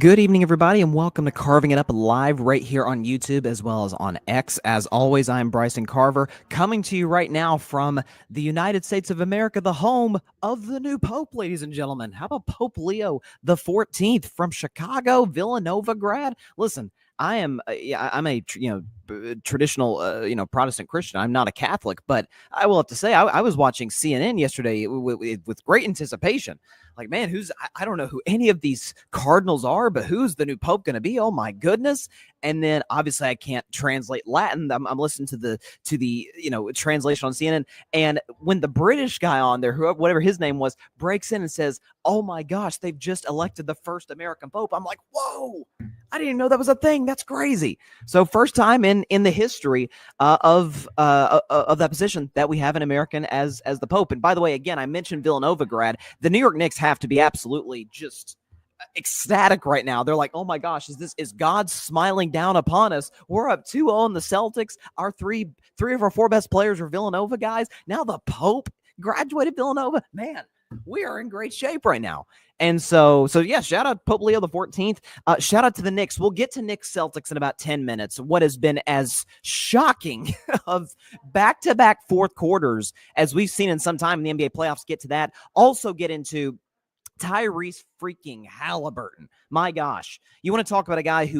Good evening, everybody, and welcome to Carving It Up live right here on YouTube as well as on X. As always, I'm Bryson Carver, coming to you right now from the United States of America, the home of the new Pope, ladies and gentlemen. How about Pope Leo the 14th from Chicago, Villanova grad? Listen, I'm a traditional Protestant Christian. I'm not a Catholic, but I will have to say I was watching CNN yesterday with great anticipation. Like, man, I don't know who any of these cardinals are, but who's the new Pope going to be? Oh my goodness. And then obviously I can't translate Latin. I'm listening to the translation on CNN. And when the British guy on there, whatever his name was, breaks in and says, oh my gosh, they've just elected the first American Pope. I'm like, whoa, I didn't even know that was a thing. That's crazy. So first time in the history of that position that we have an American as the Pope. And by the way, again, I mentioned Villanova grad. The New York Knicks have to be absolutely just ecstatic right now. They're like, oh my gosh, is God smiling down upon us? We're up 2-0 in the Celtics. Our three of our four best players are Villanova guys. Now the Pope graduated Villanova. Man, we are in great shape right now. And so yeah, shout out Pope Leo the 14th. Shout out to the Knicks. We'll get to Knicks Celtics in about 10 minutes. What has been as shocking of back-to-back fourth quarters as we've seen in some time in the NBA playoffs. Get to that. Also get into Tyrese freaking Haliburton. My gosh. You want to talk about a guy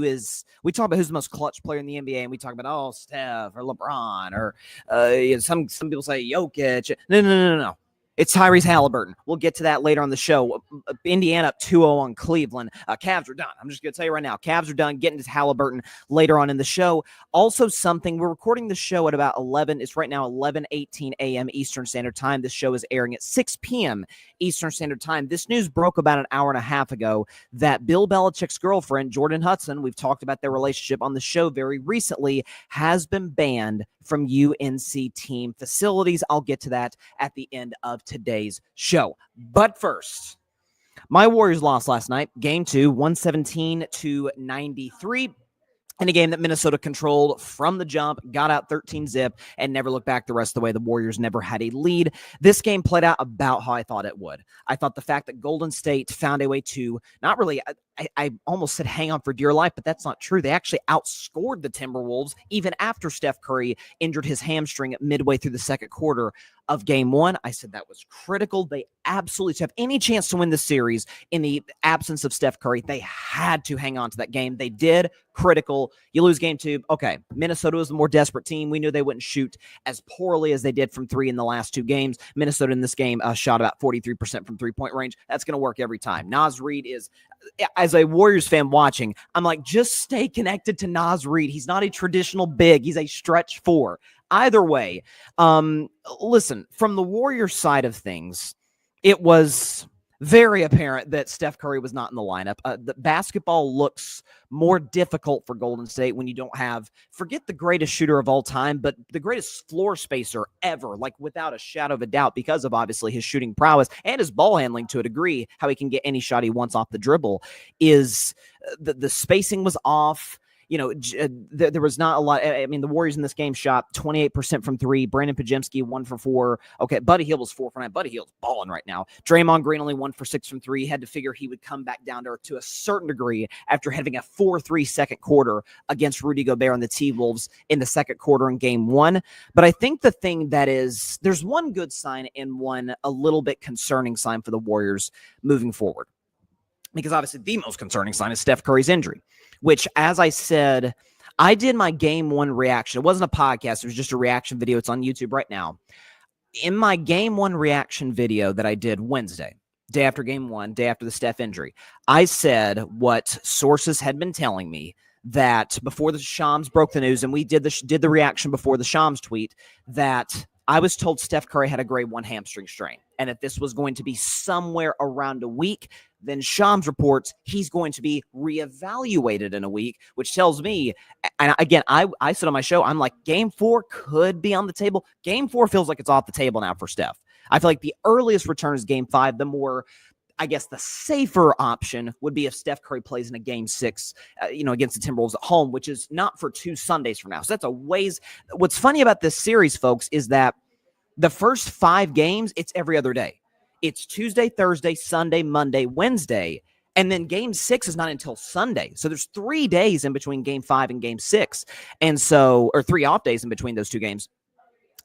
we talk about who's the most clutch player in the NBA, and we talk about, Steph or LeBron or some people say Jokic. No. It's Tyrese Haliburton. We'll get to that later on the show. Indiana up 2-0 on Cleveland. Cavs are done. I'm just going to tell you right now. Cavs are done. Getting to Haliburton later on in the show. Also something, we're recording the show at about 11. It's right now 11:18 a.m. Eastern Standard Time. This show is airing at 6 p.m. Eastern Standard Time. This news broke about an hour and a half ago that Bill Belichick's girlfriend, Jordon Hudson, we've talked about their relationship on the show very recently, has been banned from UNC team facilities. I'll get to that at the end of today's show. But first, my Warriors lost last night. Game 2, 117-93. In a game that Minnesota controlled from the jump, got out 13-zip, and never looked back the rest of the way. The Warriors never had a lead. This game played out about how I thought it would. I thought the fact that Golden State found a way to not really, I almost said hang on for dear life, but that's not true. They actually outscored the Timberwolves even after Steph Curry injured his hamstring midway through the second quarter of game 1. I said that was critical. They absolutely, to have any chance to win the series in the absence of Steph Curry, they had to hang on to that game. They did. Critical. You lose game 2. Okay, Minnesota was the more desperate team. We knew they wouldn't shoot as poorly as they did from 3 in the last 2 games. Minnesota in this game shot about 43% from 3-point range. That's going to work every time. Naz Reid is, as a Warriors fan watching, I'm like, just stay connected to Naz Reid. He's not a traditional big. He's a stretch 4. Either way, listen, from the Warriors side of things, it was very apparent that Steph Curry was not in the lineup. The basketball looks more difficult for Golden State when you don't have, forget the greatest shooter of all time, but the greatest floor spacer ever, like without a shadow of a doubt, because of obviously his shooting prowess and his ball handling to a degree, how he can get any shot he wants off the dribble, is the spacing was off. There was not a lot. I mean, the Warriors in this game shot 28% from 3. Brandon Pajemski 1 for 4. Okay, Buddy Hield was 4 for 9. Buddy Hield's balling right now. Draymond Green only 1 for 6 from 3. He had to figure he would come back down to a certain degree after having a 4-3 second quarter against Rudy Gobert and the T-Wolves in the second quarter in game 1. But I think the thing that is, there's one good sign and one a little bit concerning sign for the Warriors moving forward. Because obviously the most concerning sign is Steph Curry's injury, which, as I said, I did my game 1 reaction. It wasn't a podcast. It was just a reaction video. It's on YouTube right now. In my game 1 reaction video that I did Wednesday, day after game 1, day after the Steph injury, I said what sources had been telling me that before the Shams broke the news, and we did the reaction before the Shams tweet, that I was told Steph Curry had a grade 1 hamstring strain, and that this was going to be somewhere around a week. Then Shams reports he's going to be reevaluated in a week, which tells me, and again, I said on my show, I'm like, game 4 could be on the table. Game 4 feels like it's off the table now for Steph. I feel like the earliest return is game 5. The more, I guess, the safer option would be if Steph Curry plays in a game 6, against the Timberwolves at home, which is not for 2 Sundays from now. So that's a ways. What's funny about this series, folks, is that the first 5 games, it's every other day. It's Tuesday, Thursday, Sunday, Monday, Wednesday. And then game 6 is not until Sunday. So there's 3 days in between game 5 and game 6. And so, or 3 off days in between those 2 games.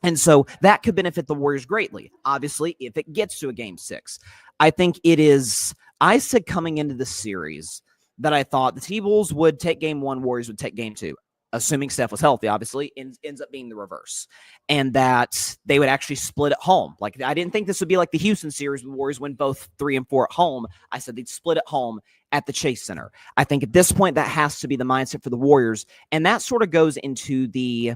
And so that could benefit the Warriors greatly, obviously, if it gets to a game 6. I think it is, I said coming into the series that I thought the T-Wolves would take game 1, Warriors would take game 2. Assuming Steph was healthy, obviously, ends up being the reverse. And that they would actually split at home. Like, I didn't think this would be like the Houston series where the Warriors win both 3 and 4 at home. I said they'd split at home at the Chase Center. I think at this point that has to be the mindset for the Warriors. And that sort of goes into the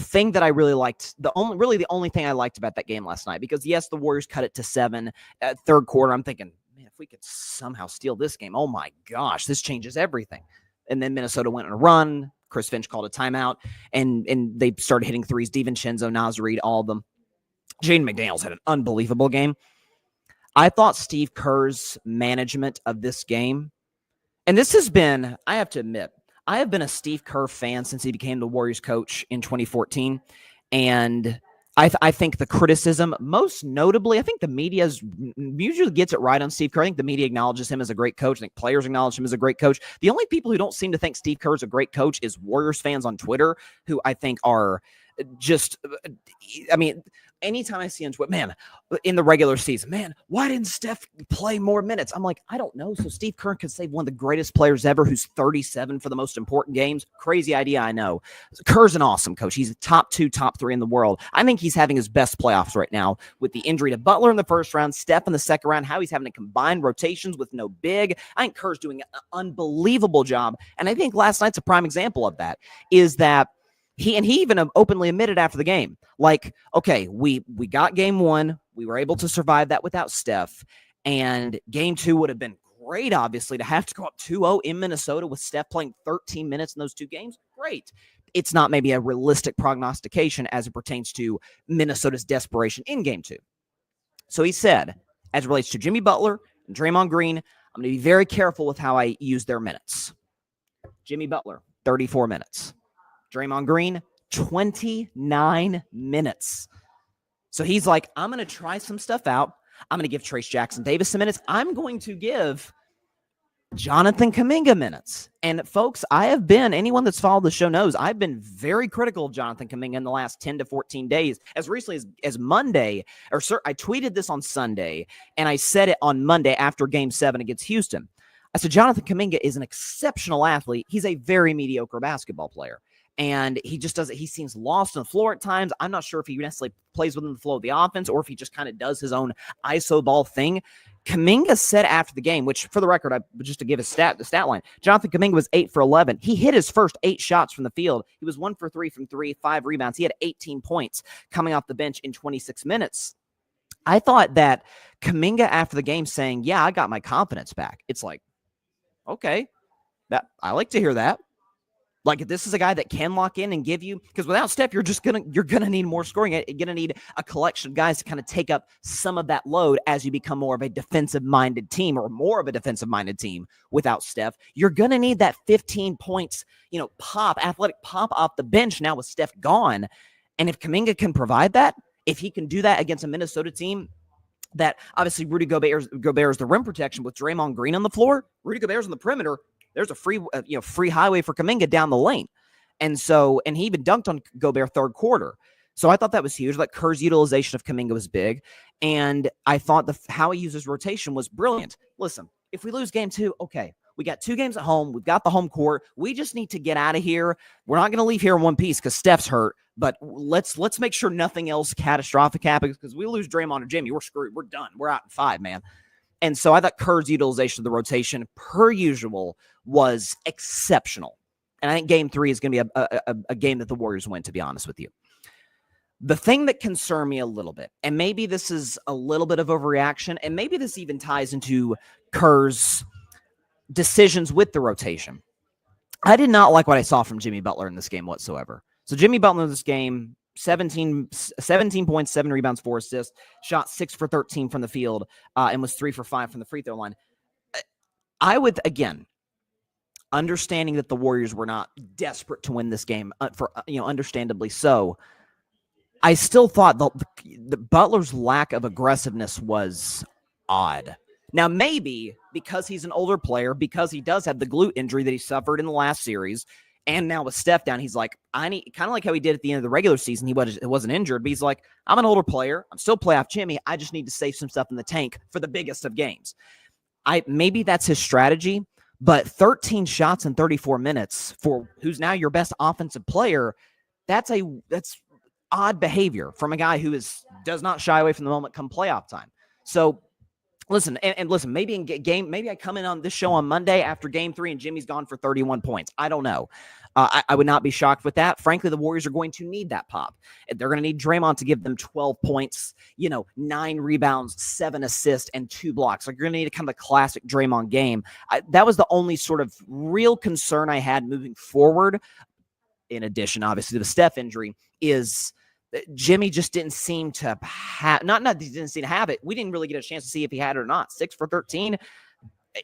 thing that I really liked, the only thing I liked about that game last night, because yes, the Warriors cut it to 7 at third quarter. I'm thinking, man, if we could somehow steal this game, oh my gosh, this changes everything. And then Minnesota went on a run. Chris Finch called a timeout, and they started hitting threes. DiVincenzo, Naz Reid, all of them. Jaden McDaniels had an unbelievable game. I thought Steve Kerr's management of this game, and this has been, I have to admit, I have been a Steve Kerr fan since he became the Warriors coach in 2014, and I think the criticism, most notably, I think the media usually gets it right on Steve Kerr. I think the media acknowledges him as a great coach. I think players acknowledge him as a great coach. The only people who don't seem to think Steve Kerr is a great coach is Warriors fans on Twitter, who I think are just, I mean, anytime I see on Twitter, man, in the regular season, man, why didn't Steph play more minutes? I'm like, I don't know. So Steve Kerr could save one of the greatest players ever who's 37 for the most important games. Crazy idea, I know. Kerr's an awesome coach. He's a top 2, top 3 in the world. I think he's having his best playoffs right now with the injury to Butler in the first round, Steph in the second round, how he's having to combine rotations with no big. I think Kerr's doing an unbelievable job. And I think last night's a prime example of that, is that he even openly admitted after the game, like, okay, we got game 1. We were able to survive that without Steph. And game 2 would have been great, obviously, to have to go up 2-0 in Minnesota with Steph playing 13 minutes in those 2 games. Great. It's not maybe a realistic prognostication as it pertains to Minnesota's desperation in game 2. So he said, as it relates to Jimmy Butler and Draymond Green, I'm going to be very careful with how I use their minutes. Jimmy Butler, 34 minutes. Draymond Green, 29 minutes. So he's like, I'm going to try some stuff out. I'm going to give Trayce Jackson-Davis some minutes. I'm going to give Jonathan Kuminga minutes. And folks, anyone that's followed the show knows, I've been very critical of Jonathan Kuminga in the last 10 to 14 days. As recently as Monday, I tweeted this on Sunday, and I said it on Monday after Game 7 against Houston. I said, Jonathan Kuminga is an exceptional athlete. He's a very mediocre basketball player. And he just doesn't, he seems lost on the floor at times. I'm not sure if he necessarily plays within the flow of the offense or if he just kind of does his own ISO ball thing. Kuminga said after the game, which for the record, just to give the stat line, Jonathan Kuminga was 8 for 11. He hit his first 8 shots from the field. He was 1 for 3 from 3, 5 rebounds. He had 18 points coming off the bench in 26 minutes. I thought that Kuminga after the game saying, yeah, I got my confidence back. It's like, okay, I like to hear that. Like, if this is a guy that can lock in and give you, because without Steph, you're gonna need more scoring. You're gonna need a collection of guys to kind of take up some of that load as you become more of a defensive-minded team, or more of a defensive-minded team without Steph. You're gonna need that 15 points, athletic pop off the bench now with Steph gone. And if Kuminga can provide that, if he can do that against a Minnesota team that obviously Rudy Gobert is the rim protection with Draymond Green on the floor, Rudy Gobert's on the perimeter. There's a free highway for Kuminga down the lane. And he even dunked on Gobert third quarter. So I thought that was huge. Like, Kerr's utilization of Kuminga was big. And I thought how he uses rotation was brilliant. Listen, if we lose game 2, okay, we got 2 games at home. We've got the home court. We just need to get out of here. We're not going to leave here in one piece because Steph's hurt. But let's make sure nothing else catastrophic happens, because we lose Draymond or Jimmy, we're screwed. We're done. We're out in 5, man. And so I thought Kerr's utilization of the rotation, per usual, was exceptional. And I think game 3 is going to be a game that the Warriors win, to be honest with you. The thing that concerned me a little bit, and maybe this is a little bit of overreaction, and maybe this even ties into Kerr's decisions with the rotation. I did not like what I saw from Jimmy Butler in this game whatsoever. So Jimmy Butler in this game, 17 points, 7 rebounds, 4 assists, shot 6 for 13 from the field, and was 3 for 5 from the free throw line. I would, again, understanding that the Warriors were not desperate to win this game, understandably so, I still thought the Butler's lack of aggressiveness was odd, Now, maybe because he's an older player, because he does have the glute injury that he suffered in the last series, and now with Steph down, he's like, I need, kind of like how he did at the end of the regular season. He wasn't injured, but he's like, I'm an older player. I'm still playoff Jimmy. I just need to save some stuff in the tank for the biggest of games. Maybe that's his strategy, but 13 shots in 34 minutes for who's now your best offensive player, that's odd behavior from a guy who does not shy away from the moment come playoff time. So listen, and listen, maybe maybe I come in on this show on Monday after game 3 and Jimmy's gone for 31 points. I don't know. I would not be shocked with that. Frankly, the Warriors are going to need that pop. They're going to need Draymond to give them 12 points, 9 rebounds, 7 assists, and 2 blocks. Like, you're going to need a kind of a classic Draymond game. That was the only sort of real concern I had moving forward. In addition, obviously, to the Steph injury, is Jimmy just didn't seem to have, not that he didn't seem to have it. We didn't really get a chance to see if he had it or not. 6 for 13.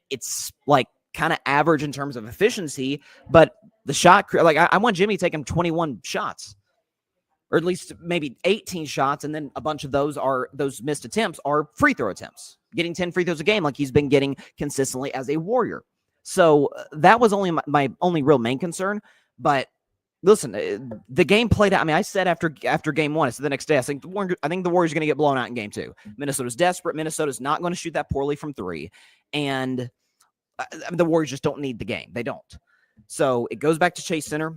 It's like kind of average in terms of efficiency, but the shot, like I want Jimmy to take him 21 shots, or at least maybe 18 shots. And then a bunch of those missed attempts are free throw attempts, getting 10 free throws a game like he's been getting consistently as a Warrior. So that was only my only real main concern. But listen, the game played out. I mean, I said after game 1, I said the next day, I think the Warriors are going to get blown out in game 2. Minnesota's desperate. Minnesota's not going to shoot that poorly from 3. And the Warriors just don't need the game. They don't. So it goes back to Chase Center,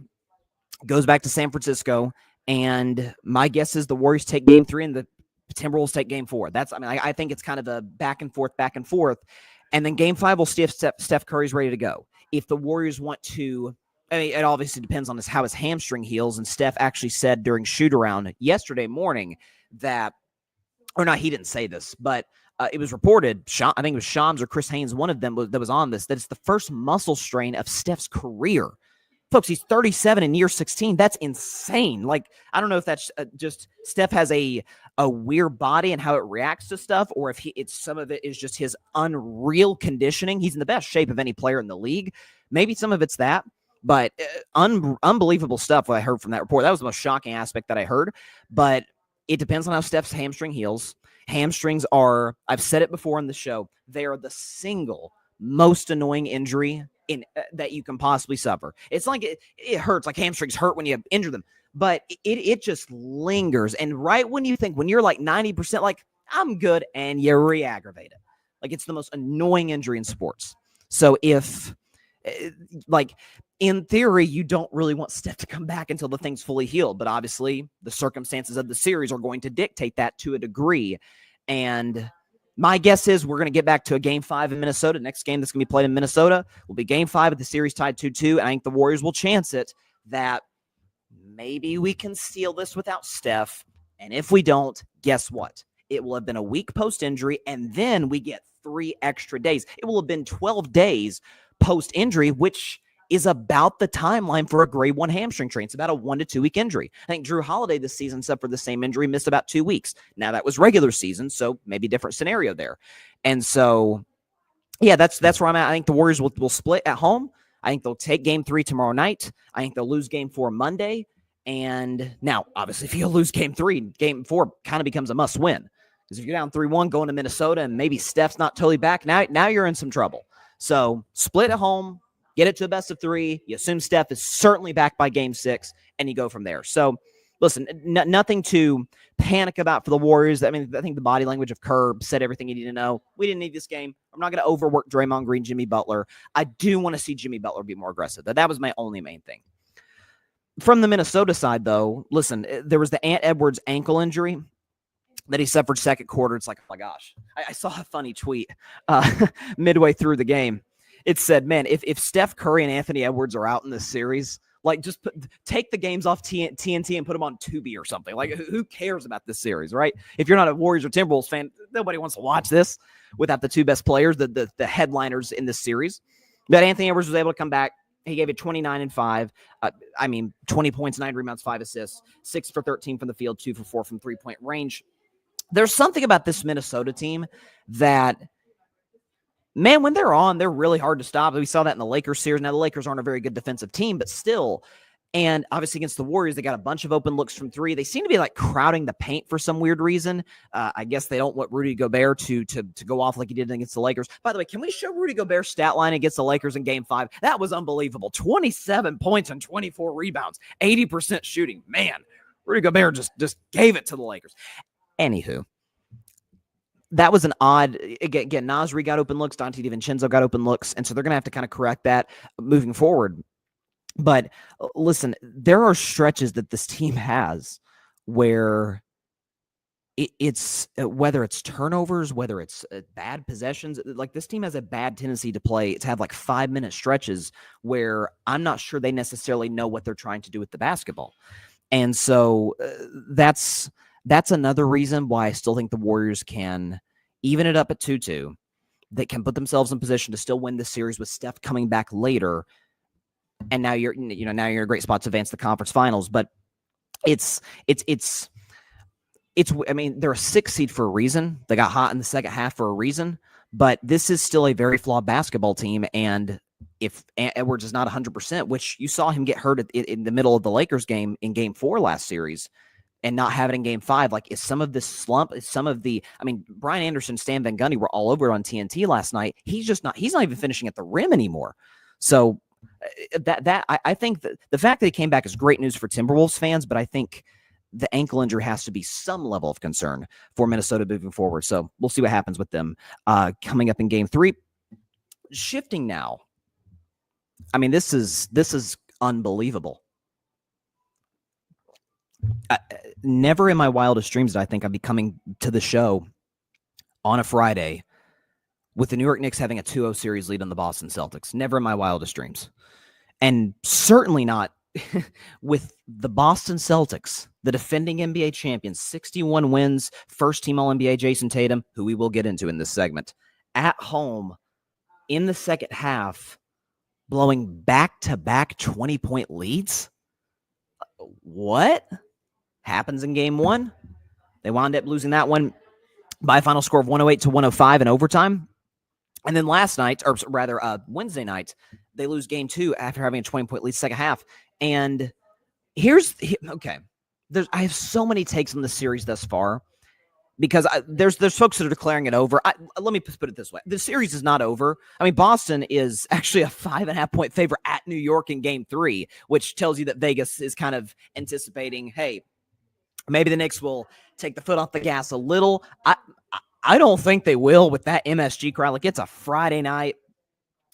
goes back to San Francisco. And my guess is the Warriors take game 3 and the Timberwolves take game 4. I think it's kind of a back and forth. And then game 5 will see if Steph Curry's ready to go. If the Warriors want to, it obviously depends on how his hamstring heals. And Steph actually said during shoot-around yesterday morning that, or not, he didn't say this, but it was reported, I think it was Shams or Chris Haynes, one of them that was on this, that it's the first muscle strain of Steph's career. Folks, he's 37 in year 16. That's insane. Like, I don't know if that's just Steph has a weird body and how it reacts to stuff, or if some of it is just his unreal conditioning. He's in the best shape of any player in the league. Maybe some of it's that. But unbelievable stuff what I heard from that report. That was the most shocking aspect that I heard. But it depends on how Steph's hamstring heals. Hamstrings are, I've said it before in the show, they are the single most annoying injury that you can possibly suffer. It's like it hurts, like hamstrings hurt when you injure them. But it just lingers. And right when you think, when you're like 90%, like, I'm good, and you re-aggravate it. Like, it's the most annoying injury in sports. So if, like, in theory, you don't really want Steph to come back until the thing's fully healed. But obviously, the circumstances of the series are going to dictate that to a degree. And my guess is we're going to get back to a game 5 in Minnesota. Next game that's going to be played in Minnesota will be game 5 of the series tied 2-2. And I think the Warriors will chance it that maybe we can steal this without Steph. And if we don't, guess what? It will have been a week post-injury, and then we get 3 extra days. It will have been 12 days post-injury, which is about the timeline for a grade 1 hamstring strain. It's about a 1 to 2 week injury. I think Drew Holiday this season suffered the same injury, missed about 2 weeks. Now that was regular season, so maybe different scenario there. And so, yeah, that's where I'm at. I think the Warriors will split at home. I think they'll take game 3 tomorrow night. I think they'll lose game 4 Monday. And now, obviously, if you lose game 3, game 4 kind of becomes a must win. Because if you're down 3-1 going to Minnesota and maybe Steph's not totally back, now you're in some trouble. So split at home. Get it to a best of 3. You assume Steph is certainly back by game 6, and you go from there. So, listen, nothing to panic about for the Warriors. I mean, I think the body language of Kerr said everything you need to know. We didn't need this game. I'm not going to overwork Draymond Green, Jimmy Butler. I do want to see Jimmy Butler be more aggressive. That was my only main thing. From the Minnesota side, though, listen, there was the Ant Edwards ankle injury that he suffered second quarter. It's like, oh, my gosh. I saw a funny tweet midway through the game. It said, man, if Steph Curry and Anthony Edwards are out in this series, like, just take the games off TNT and put them on Tubi or something. Like, who cares about this series, right? If you're not a Warriors or Timberwolves fan, nobody wants to watch this without the 2 best players, the headliners in this series. But Anthony Edwards was able to come back. He gave it 29 and 5. 20 points, 9 rebounds, 5 assists, 6 for 13 from the field, 2 for 4 from 3-point range. There's something about this Minnesota team that, man, when they're on, they're really hard to stop. We saw that in the Lakers series. Now, the Lakers aren't a very good defensive team, but still, And obviously against the Warriors, they got a bunch of open looks from three. They seem to be like crowding the paint for some weird reason. I guess they don't want Rudy Gobert to go off like he did against the Lakers. By the way, can we show Rudy Gobert's stat line against the Lakers in Game 5? That was unbelievable. 27 points and 24 rebounds, 80% shooting. Man, Rudy Gobert just gave it to the Lakers. Anywho, that was an odd, again, Nasri got open looks, Dante DiVincenzo got open looks, and so they're going to have to kind of correct that moving forward. But listen, there are stretches that this team has where it's whether it's turnovers, whether it's bad possessions, like this team has a bad tendency to have like 5-minute stretches where I'm not sure they necessarily know what they're trying to do with the basketball. And so that's another reason why I still think the Warriors can even it up at 2-2. They can put themselves in position to still win this series with Steph coming back later. And now you're in a great spot to advance the conference finals. But it's I mean, they're a 6 seed for a reason. They got hot in the second half for a reason. But this is still a very flawed basketball team. And if Edwards is not 100%, which you saw him get hurt in the middle of the Lakers game in Game 4 last series, and not have it in Game 5, like, is some of this slump, is some of the, I mean, Brian Anderson, Stan Van Gundy were all over it on TNT last night. He's not even finishing at the rim anymore. So I think that the fact that he came back is great news for Timberwolves fans, but I think the ankle injury has to be some level of concern for Minnesota moving forward. So we'll see what happens with them coming up in Game 3. Shifting now. I mean, this is unbelievable. Never in my wildest dreams did I think I'd be coming to the show on a Friday with the New York Knicks having a 2-0 series lead on the Boston Celtics. Never in my wildest dreams. And certainly not with the Boston Celtics, the defending NBA champions, 61 wins, first team All-NBA Jayson Tatum, who we will get into in this segment, at home in the second half, blowing back-to-back 20-point leads. What happens in Game 1? They wound up losing that one by a final score of 108-105 in overtime. And then last night, or rather Wednesday night, they lose Game 2 after having a 20-point lead second half. And okay, I have so many takes on the series thus far because there's folks that are declaring it over. Let me put it this way. The series is not over. I mean, Boston is actually a 5.5-point favorite at New York in Game 3, which tells you that Vegas is kind of anticipating, hey, maybe the Knicks will take the foot off the gas a little. I don't think they will with that MSG crowd. Like, it's a Friday night.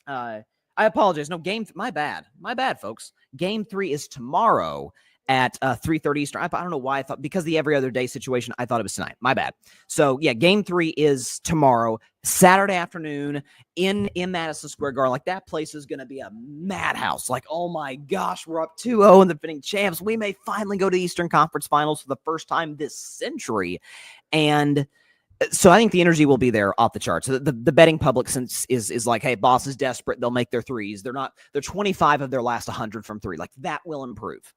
I apologize. No, my bad, folks. Game 3 is tomorrow at 3:30 Eastern. I don't know why I thought, because of the every other day situation, I thought it was tonight. My bad. So, yeah, Game 3 is tomorrow, Saturday afternoon in Madison Square Garden. Like, that place is going to be a madhouse. Like, oh my gosh, we're up 2-0 and the defending champs. We may finally go to the Eastern Conference Finals for the first time this century. And so I think the energy will be there off the charts. The betting public is like, hey, Boston's desperate. They'll make their threes. They're 25 of their last 100 from three. Like, that will improve.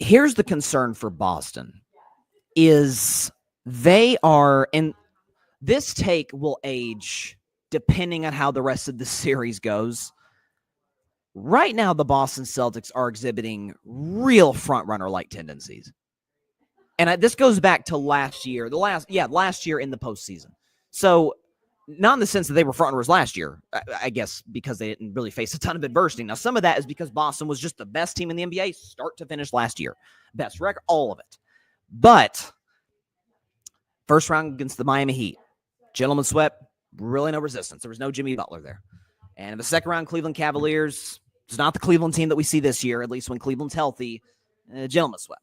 Here's the concern for Boston is they are, and this take will age depending on how the rest of the series goes. Right now, the Boston Celtics are exhibiting real front-runner-like tendencies. And this goes back to last year. Last year in the postseason. So, not in the sense that they were frontrunners last year, I guess, because they didn't really face a ton of adversity. Now, some of that is because Boston was just the best team in the NBA start to finish last year. Best record, all of it. But first round against the Miami Heat, gentlemen swept, really no resistance. There was no Jimmy Butler there. And in the second round, Cleveland Cavaliers, it's not the Cleveland team that we see this year, at least when Cleveland's healthy, gentlemen swept.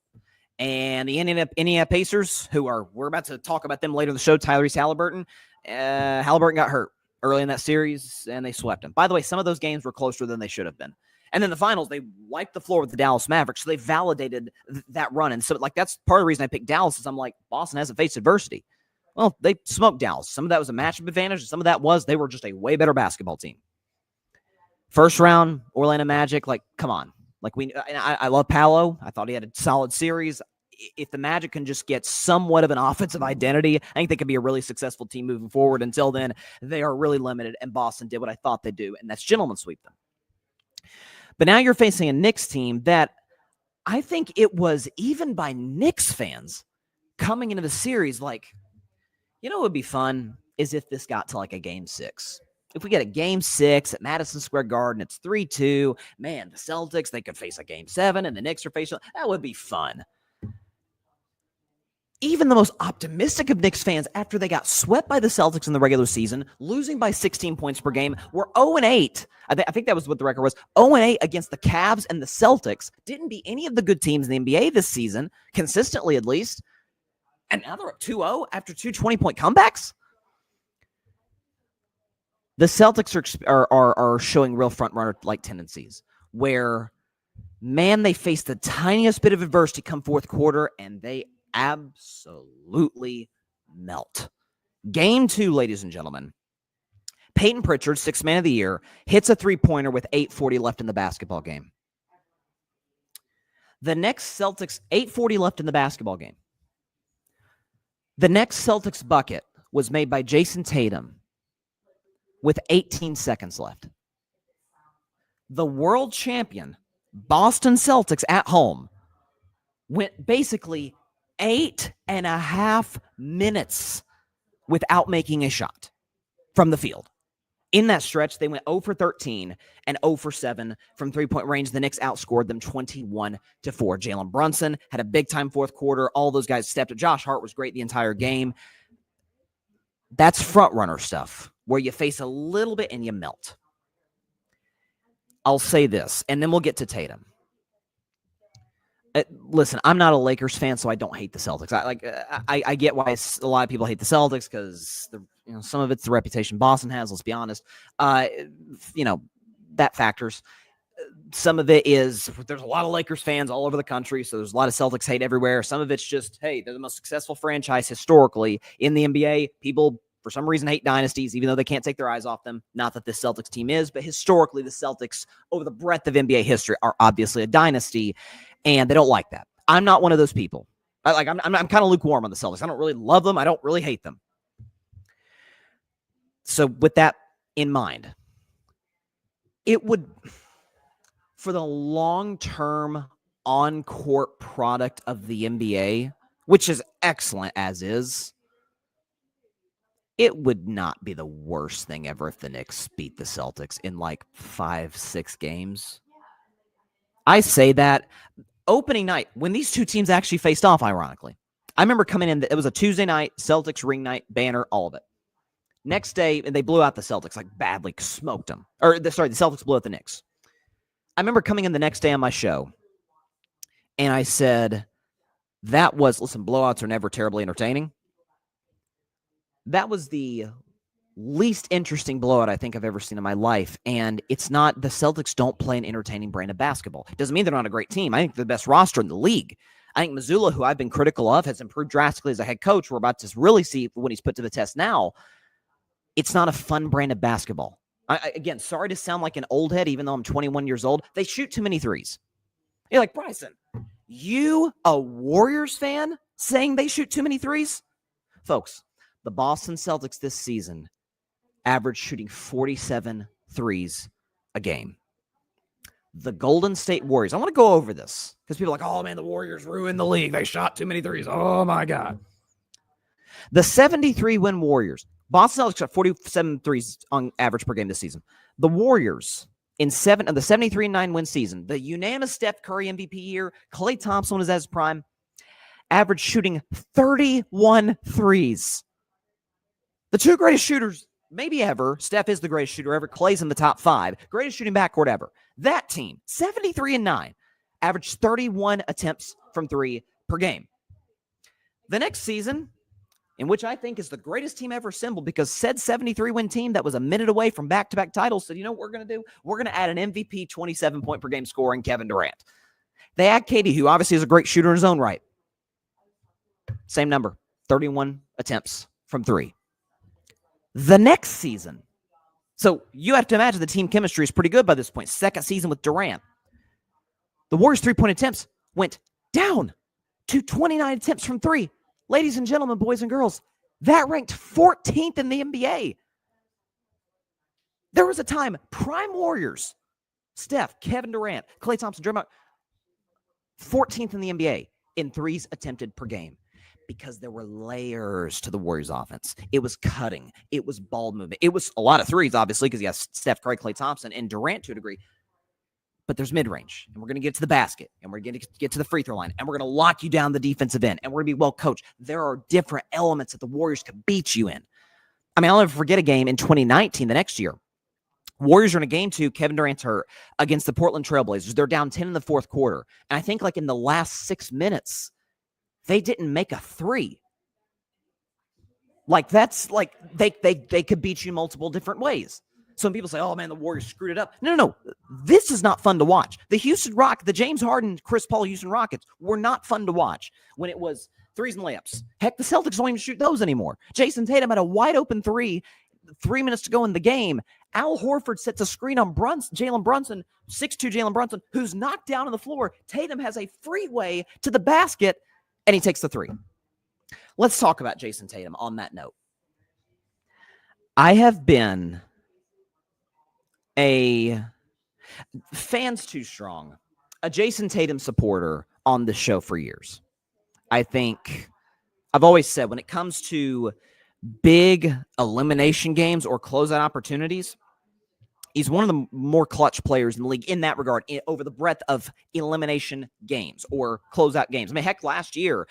And the Indiana Pacers, we're about to talk about them later in the show, Tyrese Haliburton. Haliburton got hurt early in that series, and they swept him. By the way, some of those games were closer than they should have been. And then the finals, they wiped the floor with the Dallas Mavericks, so they validated that run. And so, like, that's part of the reason I picked Dallas is I'm like, Boston hasn't faced adversity. Well, they smoked Dallas. Some of that was a matchup advantage, and some of that was they were just a way better basketball team. First round, Orlando Magic, like, come on. Like, I love Paolo. I thought he had a solid series. If the Magic can just get somewhat of an offensive identity, I think they could be a really successful team moving forward. Until then, they are really limited, and Boston did what I thought they'd do, and that's gentlemen sweep them. But now you're facing a Knicks team that I think it was, even by Knicks fans coming into the series, like, what would be fun is if this got to like a game 6. If we get a game 6 at Madison Square Garden, it's 3-2. Man, the Celtics, they could face a game 7 and the Knicks are facing. That would be fun. Even the most optimistic of Knicks fans, after they got swept by the Celtics in the regular season, losing by 16 points per game, were 0-8. I think that was what the record was. 0-8 against the Cavs and the Celtics. Didn't beat any of the good teams in the NBA this season, consistently at least. And now they're up 2-0 after 2 20-point comebacks. The Celtics are showing real front-runner-like tendencies where, man, they face the tiniest bit of adversity come fourth quarter, and they absolutely melt. Game 2, ladies and gentlemen. Peyton Pritchard, 6th man of the year, hits a three-pointer with 8:40 left in the basketball game. The next Celtics, 8:40 left in the basketball game. The next Celtics bucket was made by Jayson Tatum with 18 seconds left. The world champion, Boston Celtics at home, went basically 8.5 minutes without making a shot from the field. In that stretch, they went 0 for 13 and 0 for 7 from three-point range. The Knicks outscored them 21-4. Jalen Brunson had a big-time fourth quarter. All those guys stepped up. Josh Hart was great the entire game. That's front-runner stuff, where you face a little bit and you melt. I'll say this, and then we'll get to Tatum. Listen, I'm not a Lakers fan, so I don't hate the Celtics. I get why a lot of people hate the Celtics, because some of it's the reputation Boston has. Let's be honest. That factors. Some of it is there's a lot of Lakers fans all over the country, so there's a lot of Celtics hate everywhere. Some of it's just, hey, they're the most successful franchise historically in the NBA. People, for some reason, hate dynasties, even though they can't take their eyes off them. Not that this Celtics team is, but historically, the Celtics, over the breadth of NBA history, are obviously a dynasty. And they don't like that. I'm not one of those people. I'm kind of lukewarm on the Celtics. I don't really love them. I don't really hate them. So with that in mind, it would, for the long-term on-court product of the NBA, which is excellent as is, it would not be the worst thing ever if the Knicks beat the Celtics in like 5-6 games. I say that. Opening night, when these two teams actually faced off, ironically, I remember coming in, it was a Tuesday night, Celtics ring night, banner, all of it. Next day, and they blew out the Celtics, like badly, smoked them. The Celtics blew out the Knicks. I remember coming in the next day on my show, and I said, listen, blowouts are never terribly entertaining. That was the least interesting blowout I think I've ever seen in my life. And it's not, the Celtics don't play an entertaining brand of basketball. It doesn't mean they're not a great team. I think they're the best roster in the league. I think Mazzulla, who I've been critical of, has improved drastically as a head coach. We're about to really see when he's put to the test now. It's not a fun brand of basketball. Again, sorry to sound like an old head, even though I'm 21 years old. They shoot too many threes. You're like, Bryson, you, a Warriors fan, saying they shoot too many threes? Folks, the Boston Celtics this season average shooting 47 threes a game. The Golden State Warriors, I want to go over this because people are like, oh man, the Warriors ruined the league. They shot too many threes. Oh my God. The 73-win Warriors, Boston Celtics shot 47 threes on average per game this season. The Warriors, in the 73-9 win season, the unanimous Steph Curry MVP year, Klay Thompson was at his prime, average shooting 31 threes. The two greatest shooters maybe ever. Steph is the greatest shooter ever. Klay's in the top 5. Greatest shooting backcourt ever. That team, 73-9, averaged 31 attempts from 3 per game. The next season, in which I think is the greatest team ever assembled, because said 73-win team that was a minute away from back-to-back titles said, you know what we're going to do? We're going to add an MVP 27-point-per-game scorer in Kevin Durant. They add KD, who obviously is a great shooter in his own right. Same number, 31 attempts from 3. The next season, so you have to imagine the team chemistry is pretty good by this point. Second season with Durant. The Warriors' three-point attempts went down to 29 attempts from 3. Ladies and gentlemen, boys and girls, that ranked 14th in the NBA. There was a time, prime Warriors, Steph, Kevin Durant, Klay Thompson, Draymond, 14th in the NBA in threes attempted per game. Because there were layers to the Warriors offense. It was cutting. It was ball movement. It was a lot of threes, obviously, because you have Steph Curry, Klay Thompson, and Durant to a degree. But there's mid-range, and we're going to get to the basket, and we're going to get to the free throw line, and we're going to lock you down the defensive end, and we're going to be well coached. There are different elements that the Warriors could beat you in. I mean, I'll never forget a game in 2019, the next year. Warriors are in a game 2. Kevin Durant's hurt against the Portland Trailblazers. They're down 10 in the fourth quarter. And I think like in the last 6 minutes, they didn't make a 3. Like that's like they could beat you multiple different ways. Some people say, "Oh man, the Warriors screwed it up." No. This is not fun to watch. The James Harden, Chris Paul Houston Rockets were not fun to watch when it was threes and layups. Heck, the Celtics don't even shoot those anymore. Jayson Tatum had a wide open 3, 3 minutes to go in the game. Al Horford sets a screen on Jalen Brunson, 6'2" Jalen Brunson, who's knocked down on the floor. Tatum has a freeway to the basket, and he takes the 3. Let's talk about Jayson Tatum on that note. I have been a fans too strong, a Jayson Tatum supporter on this show for years. I think I've always said when it comes to big elimination games or closeout opportunities, he's one of the more clutch players in the league in that regard, over the breadth of elimination games or closeout games. I mean, heck, last year,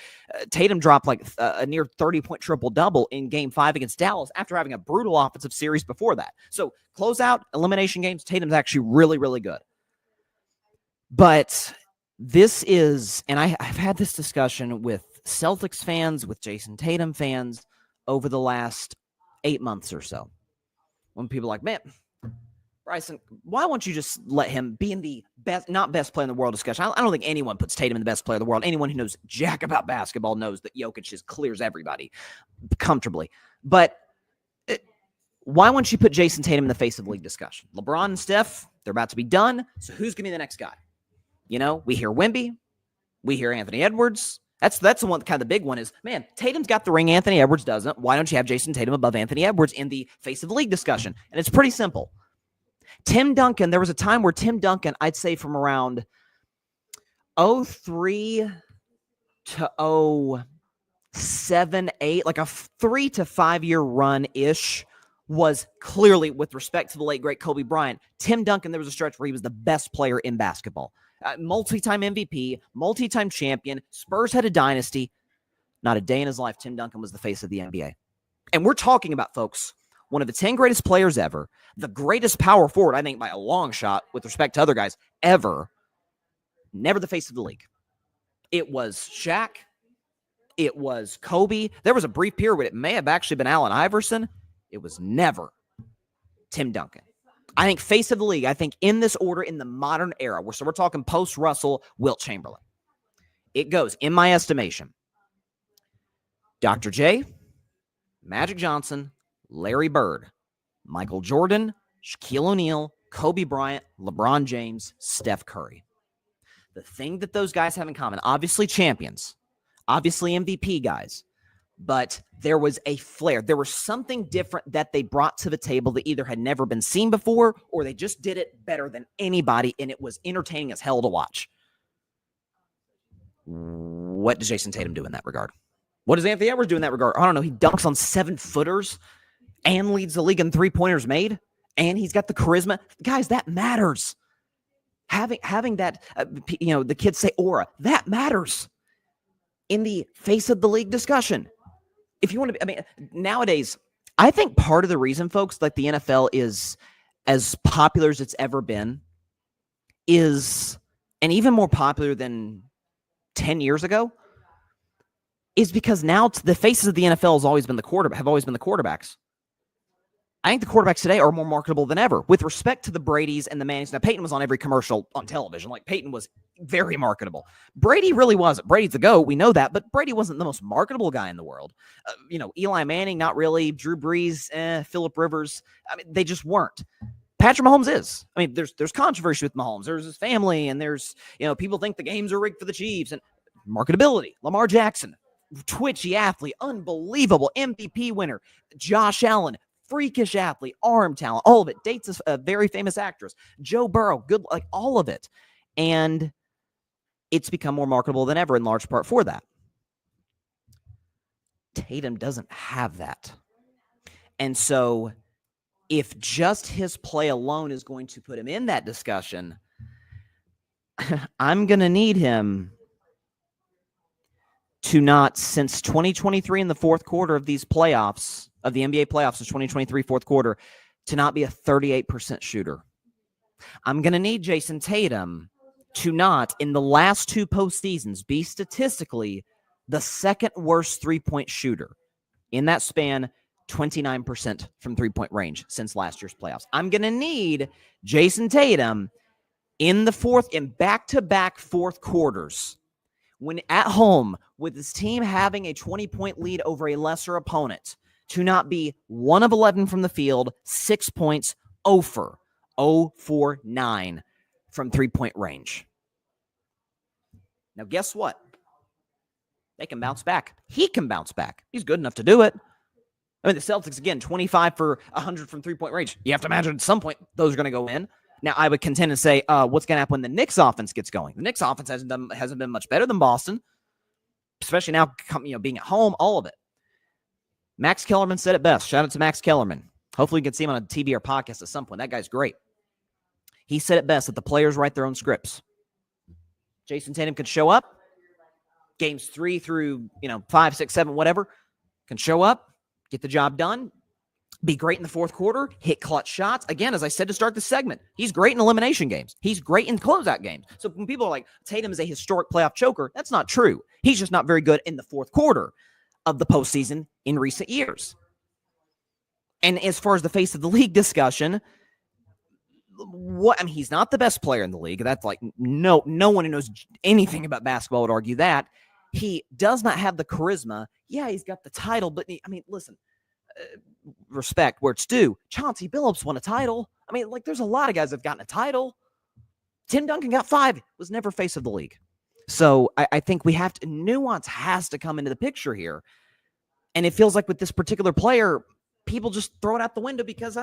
Tatum dropped like a near 30-point triple-double in Game 5 against Dallas after having a brutal offensive series before that. So closeout, elimination games, Tatum's actually really, really good. But this is, and I've had this discussion with Celtics fans, with Jayson Tatum fans over the last 8 months or so. When people are like, man, Bryson, why won't you just let him be in the best, not best player in the world discussion? I don't think anyone puts Tatum in the best player in the world. Anyone who knows jack about basketball knows that Jokic just clears everybody comfortably. But why won't you put Jayson Tatum in the face of the league discussion? LeBron and Steph, they're about to be done. So who's going to be the next guy? You know, we hear Wemby. We hear Anthony Edwards. That's the one, kind of the big one is, man, Tatum's got the ring, Anthony Edwards doesn't. Why don't you have Jayson Tatum above Anthony Edwards in the face of the league discussion? And it's pretty simple. Tim Duncan, there was a time where Tim Duncan, I'd say from around 03 to 07, 08, like a 3 to 5 year run-ish was clearly, with respect to the late, great Kobe Bryant, Tim Duncan, there was a stretch where he was the best player in basketball. Multi-time MVP, multi-time champion, Spurs had a dynasty. Not a day in his life, Tim Duncan was the face of the NBA. And we're talking about, folks, one of the 10 greatest players ever, the greatest power forward, I think, by a long shot with respect to other guys ever, never the face of the league. It was Shaq. It was Kobe. There was a brief period where it may have actually been Allen Iverson. It was never Tim Duncan. I think face of the league, I think in this order, in the modern era, so we're talking post-Russell, Wilt Chamberlain. It goes, in my estimation, Dr. J, Magic Johnson, Larry Bird, Michael Jordan, Shaquille O'Neal, Kobe Bryant, LeBron James, Steph Curry. The thing that those guys have in common, obviously champions, obviously MVP guys, but there was a flair. There was something different that they brought to the table that either had never been seen before or they just did it better than anybody, and it was entertaining as hell to watch. What does Jayson Tatum do in that regard? What does Anthony Edwards do in that regard? I don't know. He dunks on 7-footers and leads the league in three-pointers made, and he's got the charisma. Guys, that matters. Having that, the kids say aura, that matters in the face of the league discussion. If you want to, nowadays, I think part of the reason, folks, like the NFL is as popular as it's ever been is, and even more popular than 10 years ago, is because now the faces of the NFL have always been the quarterbacks. I think the quarterbacks today are more marketable than ever with respect to the Bradys and the Mannings. Now, Peyton was on every commercial on television. Like, Peyton was very marketable. Brady really wasn't. Brady's the GOAT. We know that, but Brady wasn't the most marketable guy in the world. Eli Manning, not really. Drew Brees, Phillip Rivers. They just weren't. Patrick Mahomes is. There's controversy with Mahomes. There's his family, and there's, people think the games are rigged for the Chiefs, and marketability. Lamar Jackson, twitchy athlete, unbelievable MVP winner. Josh Allen, freakish athlete, arm talent, all of it. Dates a very famous actress. Joe Burrow, good, like all of it. And it's become more marketable than ever in large part for that. Tatum doesn't have that. And so if just his play alone is going to put him in that discussion, I'm going to need him to not, since 2023 in the fourth quarter of these playoffs, of the NBA playoffs in 2023 fourth quarter, to not be a 38% shooter. I'm going to need Jayson Tatum to not, in the last two postseasons, be statistically the second worst three-point shooter. In that span, 29% from three-point range since last year's playoffs. I'm going to need Jayson Tatum in back-to-back fourth quarters, when at home with his team having a 20-point lead over a lesser opponent, to not be 1 of 11 from the field, 6 points, 0 for 9 from three-point range. Now, guess what? They can bounce back. He can bounce back. He's good enough to do it. I mean, the Celtics, again, 25 for 100 from three-point range. You have to imagine at some point those are going to go in. Now, I would contend and say, what's going to happen when the Knicks offense gets going? The Knicks offense hasn't been much better than Boston, especially now being at home, all of it. Max Kellerman said it best. Shout out to Max Kellerman. Hopefully you can see him on a TV or podcast at some point. That guy's great. He said it best, that the players write their own scripts. Jayson Tatum could show up. Games 3 through 5, 6, 7, whatever, can show up, get the job done, be great in the fourth quarter, hit clutch shots. Again, as I said to start the segment, he's great in elimination games. He's great in closeout games. So when people are like, Tatum is a historic playoff choker, that's not true. He's just not very good in the fourth quarter of the postseason in recent years. And as far as the face of the league discussion, he's not the best player in the league. That's like no one who knows anything about basketball would argue that. He does not have the charisma. Yeah, he's got the title, but listen, respect where it's due. Chauncey Billups won a title. There's a lot of guys that have gotten a title. Tim Duncan got 5, was never face of the league. So I think nuance has to come into the picture here. And it feels like with this particular player, people just throw it out the window because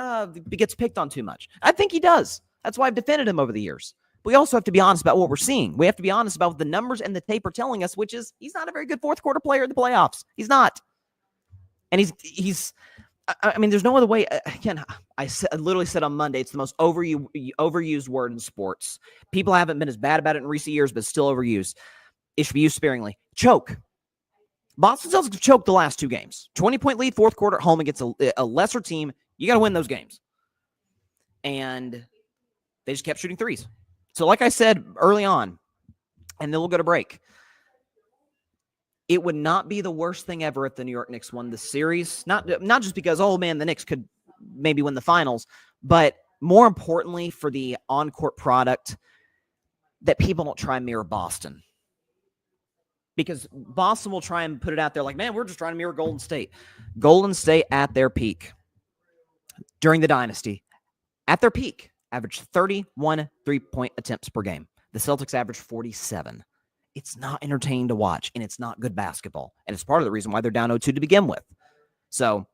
he gets picked on too much. I think he does. That's why I've defended him over the years. But we also have to be honest about what we're seeing. We have to be honest about what the numbers and the tape are telling us, which is he's not a very good fourth quarter player in the playoffs. He's not. And there's no other way. Again, I literally said on Monday, it's the most overused word in sports. People haven't been as bad about it in recent years, but still overused. It should be used sparingly. Choke. Boston Celtics have choked the last 2 games. 20-point lead, fourth quarter at home against a lesser team. You got to win those games. And they just kept shooting threes. So like I said early on, and then we'll go to break, it would not be the worst thing ever if the New York Knicks won the series. Not just because, the Knicks could maybe win the finals, but more importantly for the on-court product, that people don't try and mirror Boston. Because Boston will try and put it out there like, man, we're just trying to mirror Golden State. Golden State at their peak during the dynasty, at their peak, averaged 31 three-point attempts per game. The Celtics averaged 47. It's not entertaining to watch, and it's not good basketball. And it's part of the reason why they're down 0-2 to begin with. So,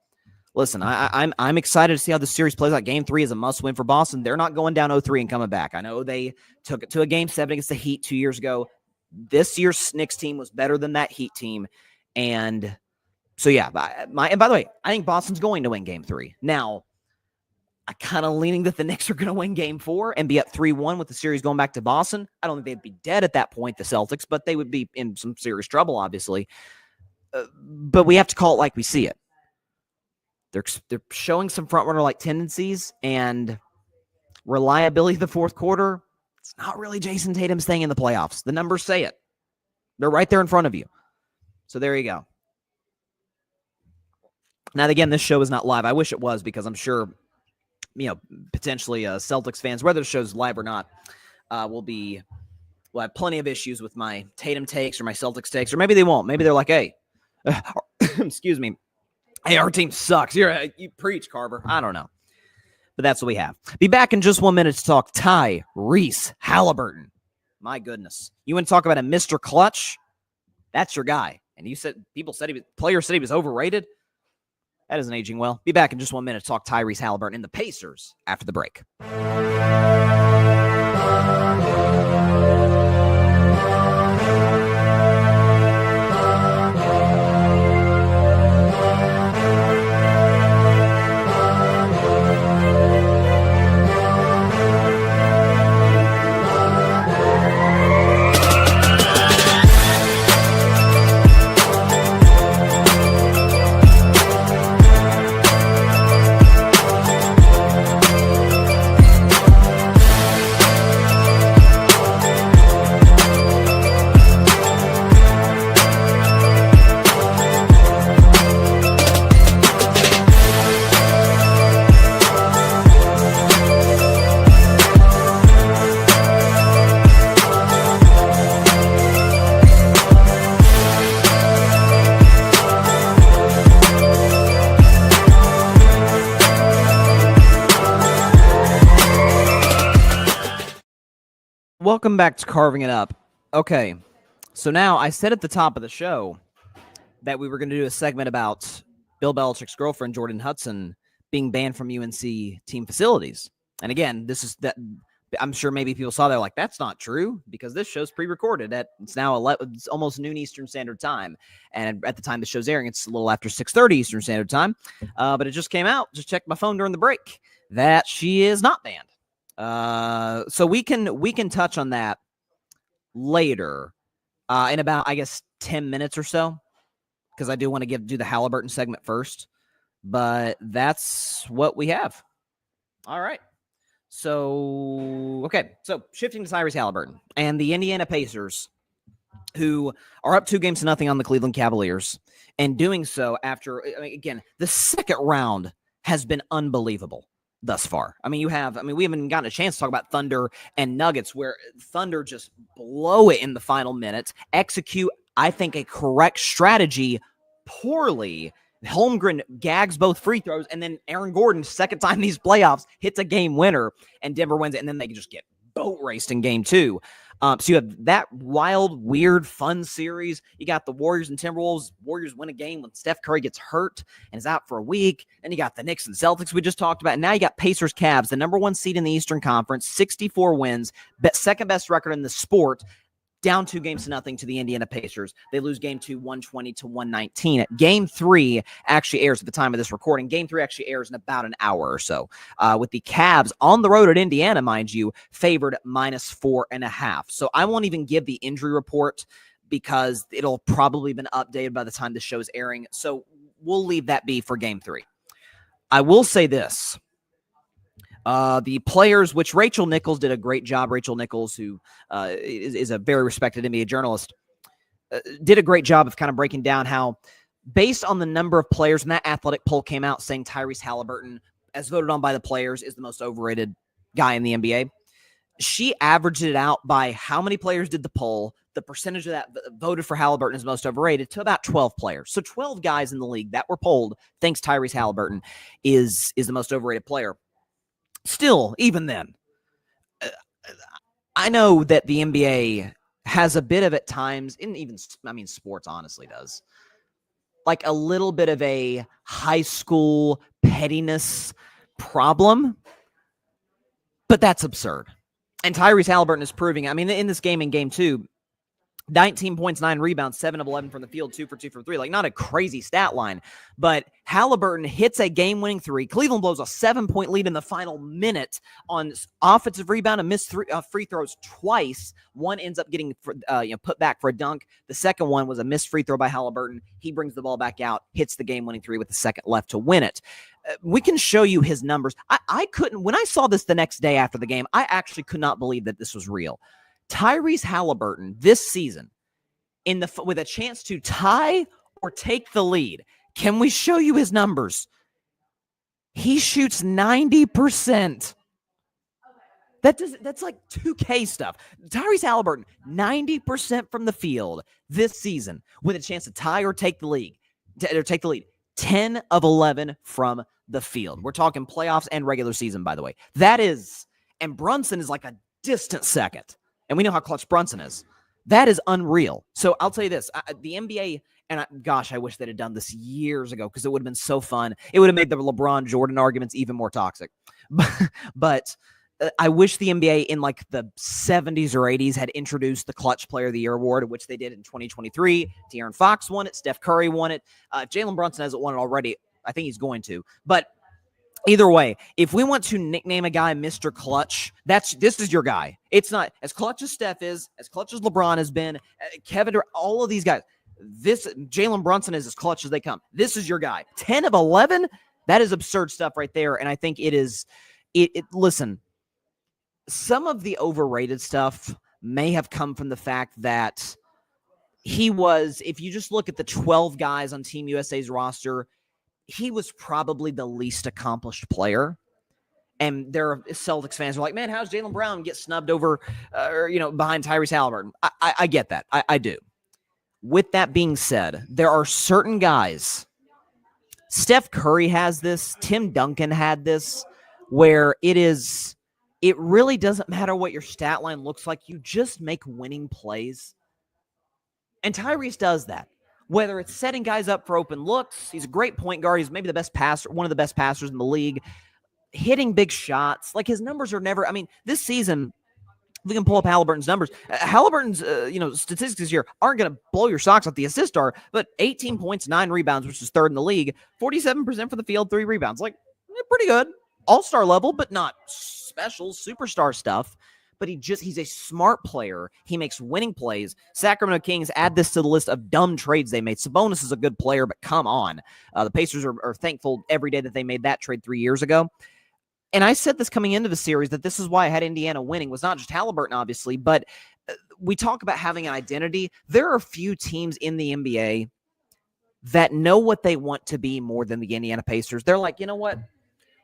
listen, I'm excited to see how the series plays out. Game 3 is a must-win for Boston. They're not going down 0-3 and coming back. I know they took it to a Game 7 against the Heat 2 years ago. This year's Knicks team was better than that Heat team. And so, yeah. And by the way, I think Boston's going to win Game 3. Now, I'm kind of leaning that the Knicks are going to win Game 4 and be up 3-1 with the series going back to Boston. I don't think they'd be dead at that point, the Celtics, but they would be in some serious trouble, obviously. But we have to call it like we see it. They're showing some frontrunner-like tendencies, and reliability in the fourth quarter, it's not really Jayson Tatum's thing in the playoffs. The numbers say it. They're right there in front of you. So there you go. Now, again, this show is not live. I wish it was, because I'm sure potentially Celtics fans, whether the show's live or not, will have plenty of issues with my Tatum takes or my Celtics takes, or maybe they won't. Maybe they're like, hey, excuse me, hey, our team sucks. You preach, Carver. I don't know. But that's what we have. Be back in just 1 minute to talk Tyrese Haliburton. My goodness. You want to talk about a Mr. Clutch? That's your guy. And players said he was overrated. That isn't aging well. Be back in just 1 minute to talk Tyrese Haliburton and the Pacers after the break. Welcome back to Carving It Up. Okay, so now I said at the top of the show that we were going to do a segment about Bill Belichick's girlfriend, Jordon Hudson, being banned from UNC team facilities. And again, this is that I'm sure maybe people saw that like, that's not true because this show's pre-recorded it's now it's almost noon Eastern Standard Time. And at the time the show's airing, it's a little after 6:30 Eastern Standard Time. But it just came out. Just checked my phone during the break that she is not banned. So we can touch on that later in about, I guess, 10 minutes or so, because I do want to do the Haliburton segment first, but that's what we have. All right. So, okay. So shifting to Tyrese Haliburton and the Indiana Pacers, who are up 2-0 on the Cleveland Cavaliers, and doing so after, again, the second round has been unbelievable thus far. We haven't gotten a chance to talk about Thunder and Nuggets, where Thunder just blow it in the final minutes, execute, I think, a correct strategy poorly. Holmgren gags both free throws, and then Aaron Gordon, second time these playoffs, hits a game winner, and Denver wins it, and then they just get boat raced in game 2. So you have that wild, weird, fun series. You got the Warriors and Timberwolves. Warriors win a game when Steph Curry gets hurt and is out for a week. And you got the Knicks and Celtics we just talked about. And now you got Pacers Cavs, the number 1 seed in the Eastern Conference, 64 wins, second best record in the sport, down 2-0 to the Indiana Pacers. They lose game 2, 120-119. Game 3 actually airs at the time of this recording. Game 3 actually airs in about an hour or so, with the Cavs on the road at Indiana, mind you, favored -4.5. So I won't even give the injury report because it'll probably been updated by the time the show's airing. So we'll leave that be for game 3. I will say this. The players, which Rachel Nichols did a great job. Rachel Nichols, who is a very respected NBA journalist, did a great job of kind of breaking down how, based on the number of players, and that athletic poll came out saying Tyrese Haliburton, as voted on by the players, is the most overrated guy in the NBA. She averaged it out by how many players did the poll, the percentage of that voted for Haliburton as most overrated, to about 12 players. So 12 guys in the league that were polled thinks Tyrese Haliburton is the most overrated player. Still, even then, I know that the NBA has a bit of, at times, sports honestly does, like a little bit of a high school pettiness problem, but that's absurd. And Tyrese Haliburton is proving, in this game, in game 2, 19 points, 9 rebounds, 7 of 11 from the field, 2 for 2 from 3. Like, not a crazy stat line, but Haliburton hits a game-winning 3. Cleveland blows a 7-point lead in the final minute on offensive rebound and missed free throws twice. One ends up getting put back for a dunk. The second one was a missed free throw by Haliburton. He brings the ball back out, hits the game-winning 3 with a second left to win it. We can show you his numbers. I couldn't, when I saw this the next day after the game, I actually could not believe that this was real. Tyrese Haliburton this season, with a chance to tie or take the lead. Can we show you his numbers? He shoots 90%. That's like 2K stuff. Tyrese Haliburton, 90% from the field this season with a chance to tie or take the lead. 10 of 11 from the field. We're talking playoffs and regular season, by the way. And Brunson is like a distant second. And we know how clutch Brunson is. That is unreal. So I'll tell you this, the NBA, and gosh, I wish they'd have done this years ago because it would have been so fun. It would have made the LeBron Jordan arguments even more toxic. But I wish the NBA in like the 70s or 80s had introduced the Clutch Player of the Year award, which they did in 2023. De'Aaron Fox won it. Steph Curry won it. Jalen Brunson hasn't won it already. I think he's going to. But either way, if we want to nickname a guy Mr. Clutch, this is your guy. It's not as clutch as Steph is, as clutch as LeBron has been, Kevin Durant, all of these guys. This Jalen Brunson is as clutch as they come. This is your guy. 10 of 11, that is absurd stuff right there. And I think it is. Listen, some of the overrated stuff may have come from the fact that he was, if you just look at the 12 guys on Team USA's roster, he was probably the least accomplished player. And there are Celtics fans who are like, man, how's Jaylen Brown get snubbed over, behind Tyrese Haliburton? I get that. I do. With that being said, there are certain guys. Steph Curry has this. Tim Duncan had this, where it really doesn't matter what your stat line looks like. You just make winning plays. And Tyrese does that. Whether it's setting guys up for open looks, he's a great point guard. He's maybe the best passer, one of the best passers in the league. Hitting big shots. Like, his numbers are never, this season, we can pull up Haliburton's numbers. Haliburton's, statistics this year aren't going to blow your socks off. The assist are, but 18 points, 9 rebounds, which is third in the league. 47% for the field, 3 rebounds. Like, pretty good. All-star level, but not special, superstar stuff. But he's a smart player. He makes winning plays. Sacramento Kings add this to the list of dumb trades they made. Sabonis is a good player, but come on. The Pacers are thankful every day that they made that trade 3 years ago. And I said this coming into the series, that this is why I had Indiana winning. Was not just Haliburton, obviously, but we talk about having an identity. There are a few teams in the NBA that know what they want to be more than the Indiana Pacers. They're like, you know what?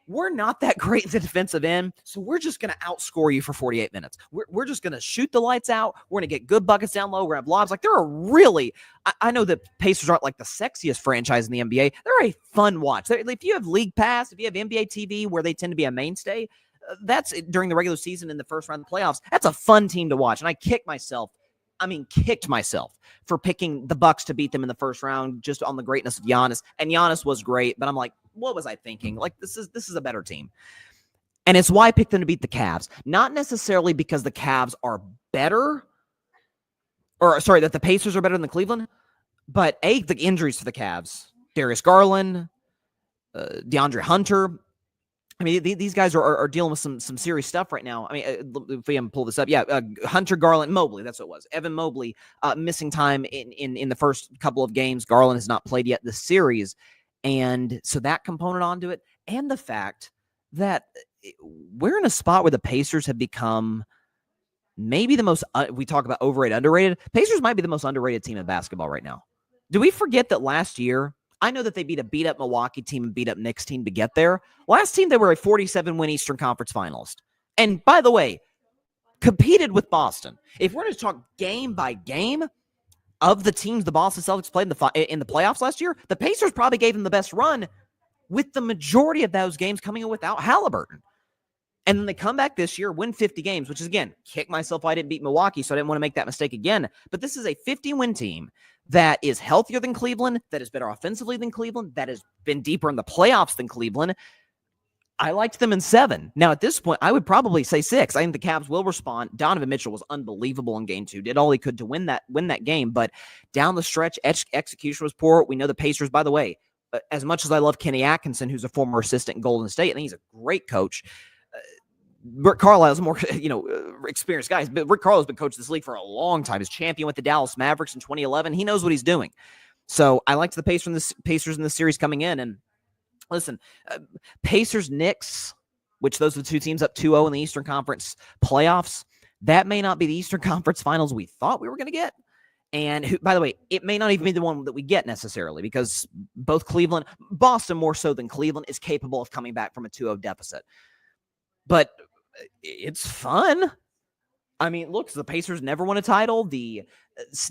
We're not that great at the defensive end, so we're just going to outscore you for 48 minutes. We're just going to shoot the lights out. We're going to get good buckets down low. We're going to have lobs. Like, there are really, I know that Pacers aren't like the sexiest franchise in the NBA. They're a fun watch. If you have League Pass, if you have NBA TV, where they tend to be a mainstay, that's during the regular season in the first round of the playoffs. That's a fun team to watch. And I kicked myself for picking the Bucks to beat them in the first round just on the greatness of Giannis. And Giannis was great, but I'm like, what was I thinking? Like, this is a better team. And it's why I picked them to beat the Cavs. Not necessarily because the Cavs are better, that the Pacers are better than Cleveland, but the injuries for the Cavs. Darius Garland, DeAndre Hunter. These guys are dealing with some serious stuff right now. If we haven't pulled this up, Hunter, Garland, Mobley, that's what it was. Evan Mobley missing time in the first couple of games. Garland has not played yet this series. And so that component onto it, and the fact that we're in a spot where the Pacers have become maybe the most, we talk about overrated, underrated. Pacers might be the most underrated team in basketball right now. Do we forget that last year, I know that they beat a beat-up Milwaukee team and beat-up Knicks team to get there. Last team, they were a 47-win Eastern Conference finalist. And by the way, competed with Boston. If we're going to talk game by game of the teams the Boston Celtics played in the playoffs last year, the Pacers probably gave them the best run, with the majority of those games coming in without Haliburton. And then they come back this year, win 50 games, which is, again, kick myself I didn't beat Milwaukee, so I didn't want to make that mistake again. But this is a 50-win team that is healthier than Cleveland, that is better offensively than Cleveland, that has been deeper in the playoffs than Cleveland. I liked them in 7. Now, at this point, I would probably say 6. I think the Cavs will respond. Donovan Mitchell was unbelievable in game 2. Did all he could to win that game. But down the stretch, execution was poor. We know the Pacers, by the way, as much as I love Kenny Atkinson, who's a former assistant in Golden State, I think he's a great coach. Rick Carlisle's a more, experienced guy. But Rick Carlisle's been coaching this league for a long time. He's champion with the Dallas Mavericks in 2011. He knows what he's doing. So I liked the Pacers in the series coming in. And listen, Pacers, Knicks, which those are the two teams up 2-0 in the Eastern Conference playoffs. That may not be the Eastern Conference finals we thought we were going to get. And by the way, it may not even be the one that we get necessarily, because both Boston more so than Cleveland, is capable of coming back from a 2-0 deficit. But it's fun. Look, the Pacers never won a title. The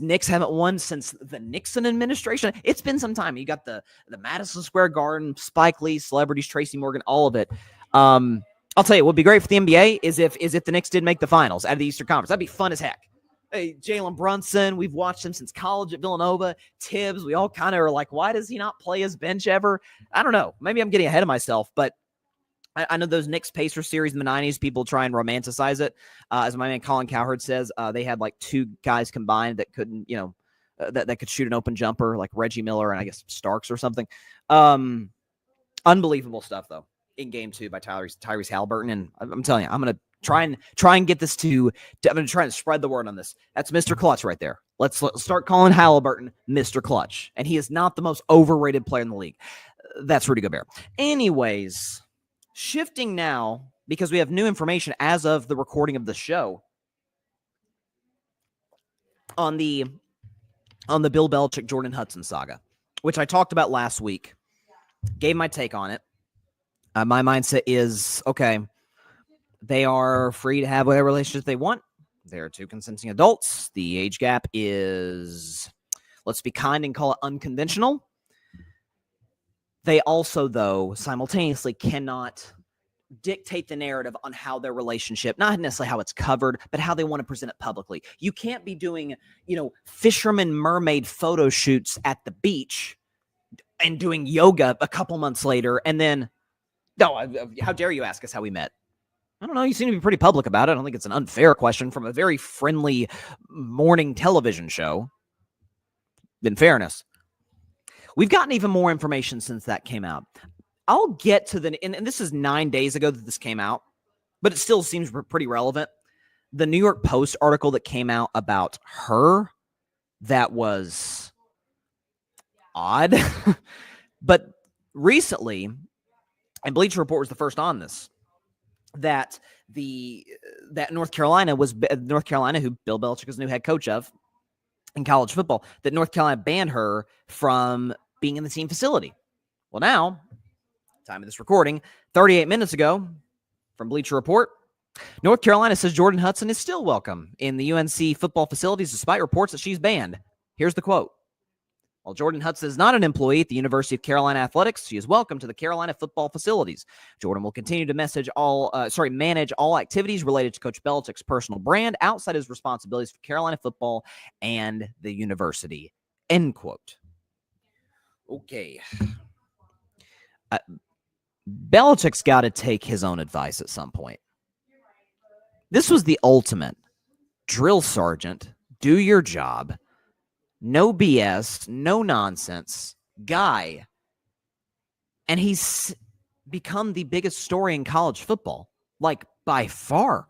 Knicks haven't won since the Nixon administration. It's been some time. You got the Madison Square Garden, Spike Lee, celebrities, Tracy Morgan, all of it. I'll tell you, what would be great for the NBA is if the Knicks did make the finals out of the Eastern Conference. That'd be fun as heck. Hey, Jalen Brunson, we've watched him since college at Villanova. Tibbs, we all kind of are like, why does he not play his bench ever? I don't know. Maybe I'm getting ahead of myself, but I know those Knicks Pacers series in the 90s, people try and romanticize it. As my man Colin Cowherd says, they had like two guys combined that couldn't, that could shoot an open jumper, like Reggie Miller and I guess Starks or something. Unbelievable stuff, though, in game 2 by Tyrese Haliburton. And I'm telling you, I'm going to try and get this I'm going to try and spread the word on this. That's Mr. Clutch right there. Let's start calling Haliburton Mr. Clutch. And he is not the most overrated player in the league. That's Rudy Gobert. Anyways, shifting now, because we have new information as of the recording of the show on the Bill Belichick Jordon Hudson saga, which I talked about last week. Gave my take on it. My mindset is, okay, they are free to have whatever relationship they want. They're two consenting adults. The age gap is, let's be kind and call it unconventional. They also, though, simultaneously cannot dictate the narrative on how their relationship, not necessarily how it's covered, but how they want to present it publicly. You can't be doing, fisherman mermaid photo shoots at the beach and doing yoga a couple months later. And then, no, how dare you ask us how we met? I don't know. You seem to be pretty public about it. I don't think it's an unfair question from a very friendly morning television show. In fairness, we've gotten even more information since that came out. I'll get to and this is 9 days ago that this came out, but it still seems pretty relevant. The New York Post article that came out about her, that was odd. But recently, and Bleacher Report was the first on this, that North Carolina, who Bill Belichick is the new head coach of in college football, that North Carolina banned her from being in the team facility. Well, now, time of this recording, 38 minutes ago, from Bleacher Report, North Carolina says Jordon Hudson is still welcome in the UNC football facilities despite reports that she's banned. Here's the quote. While Jordon Hudson is not an employee at the University of Carolina Athletics, she is welcome to the Carolina football facilities. Jordon will continue to manage all activities related to Coach Belichick's personal brand outside his responsibilities for Carolina football and the university. End quote. Okay. Belichick's got to take his own advice at some point. This was the ultimate drill sergeant, do your job, no BS, no nonsense guy. And he's become the biggest story in college football, like by far.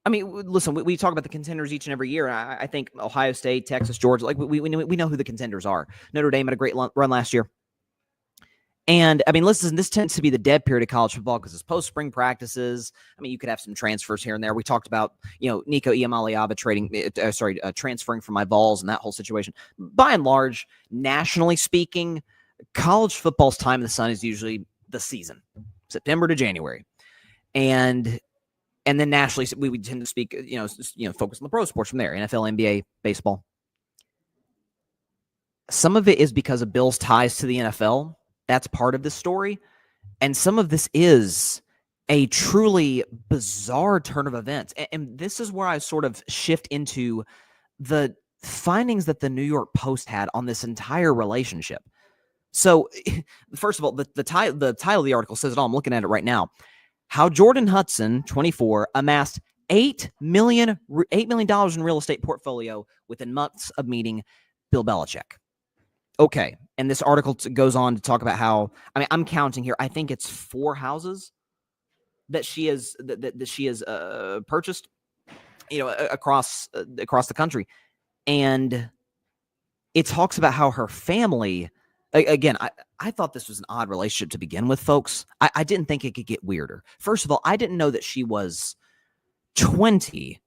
I mean, listen, we talk about the contenders each and every year. I think Ohio State, Texas, Georgia, like we know who the contenders are. Notre Dame had a great run last year. And, I mean, listen, this tends to be the dead period of college football because it's post-spring practices. I mean, you could have some transfers here and there. We talked about, Nico Iamaleava transferring from my Vols and that whole situation. By and large, nationally speaking, college football's time in the sun is usually the season, September to January. And then nationally, we tend to speak, focus on the pro sports from there, NFL, NBA, baseball. Some of it is because of Bill's ties to the NFL. That's part of this story. And some of this is a truly bizarre turn of events. And this is where I sort of shift into the findings that the New York Post had on this entire relationship. So, first of all, the title of the article says it all. I'm looking at it right now. How Jordon Hudson, 24, amassed $8 million in real estate portfolio within months of meeting Bill Belichick. Okay, and this article goes on to talk about how, I mean, I'm counting here. I think it's 4 houses that she has purchased, across the country, and it talks about how her family. Again, I thought this was an odd relationship to begin with, folks. I didn't think it could get weirder. First of all, I didn't know that she was 20